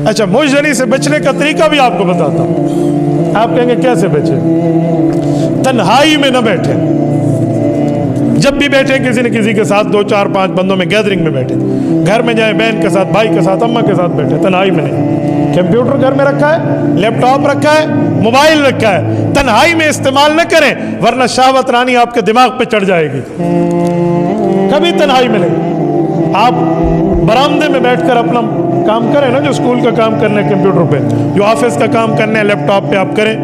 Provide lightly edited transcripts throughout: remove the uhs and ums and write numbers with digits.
अच्छा, मुझजनी से बचने का तरीका भी आपको बताता हूँ। आप कहेंगे कैसे बचे? तन्हाई में न बैठे। जब भी बैठे किसी न किसी के साथ, 2 4 5 बंदों में गैदरिंग में बैठे, घर में जाए बहन के साथ, भाई के साथ, अम्मा के साथ बैठे, तन्हाई में नहीं। कंप्यूटर घर में रखा है, लैपटॉप रखा है, मोबाइल रखा है, तन्हाई में इस्तेमाल न करें, वरना शहवत रानी आपके दिमाग पे चढ़ जाएगी। कभी तन्हाई में नहीं। आप बरामदे में बैठकर अपना काम करें ना, जो स्कूल का काम करना है कंप्यूटर पे, जो ऑफिस का काम करना है लैपटॉप पे आप करें।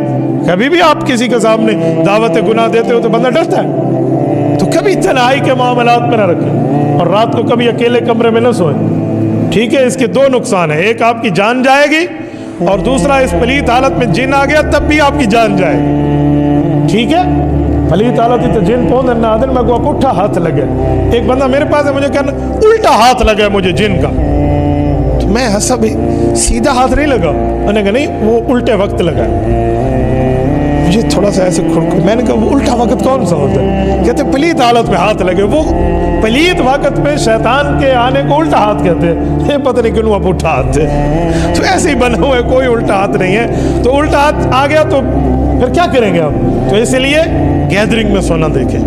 कभी भी आप किसी के सामने दावत गुनाह देते हो तो बंदा डरता है, तो कभी तन्हाई के मामलात में ना रखें। और रात को कभी अकेले कमरे में न सोए, ठीक है? इसके 2 नुकसान है, एक आपकी जान जाएगी, और दूसरा इस पलीत हालत में जिन आ गया तब भी आपकी जान जाएगी, ठीक है? पलीत हालत ही तो जिन पौध ना दिन में को पुट्ठा हाथ लगे। एक बंदा मेरे पास है, मुझे कहना उल्टा हाथ लगा मुझे जिन का, तो मैं हंसा, भाई सीधा हाथ नहीं लगा। मैंने कहा नहीं, वो उल्टे वक्त लगा। मुझे थोड़ा सा ऐसे खुड़खुड़, मैंने कहा वो उल्टा वक्त कौन सा होता है? कहते पलीत हालत में हाथ लगे। वो पलीत वक्त में शैतान के आने को उल्टा हाथ कहते हैं, पता नहीं क्यों वो उल्टा हाथ है। तो ऐसे ही बना हुआ है, कोई उल्टा हाथ नहीं है। तो उल्टा हाथ आ गया तो फिर क्या करेंगे आप? तो इसलिए गैदरिंग में सोना देखें,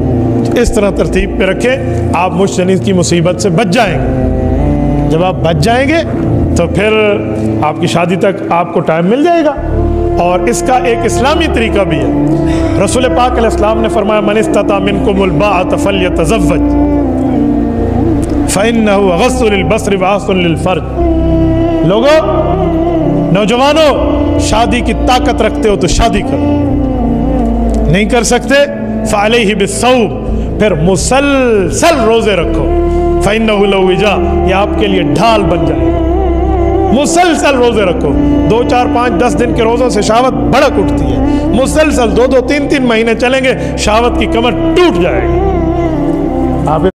तो इस तरह तरतीब पे रखें, आप मुझजनी की मुसीबत से बच जाएंगे। जब आप बच जाएंगे तो फिर आपकी शादी तक आपको टाइम मिल जाएगा। और इसका एक इस्लामी तरीका भी है। रसूल पाक अलैहिस्सलाम ने फरमाया, मन इस्तता मिनकुमुल बाअत फल्यतज़व्वज फ़इन्नहु अग़स्सु लिलबसरि व अहसनु लिलफ़र्ज। लोगों, नौजवानों, शादी की ताकत रखते हो तो शादी करो, नहीं कर सकते फ़अलैहि बिस्सौम, फिर मुसलसल रोज़े रखो। फ़इन्नहु लहु विजा, ये आपके लिए ढाल बन जाएगा। मुसलसल रोजे रखो। 2 4 5 10 दिन के रोजों से शहावत भड़क उठती है। मुसलसल 2 2 3 3 महीने चलेंगे, शहावत की कमर टूट जाएगी। आप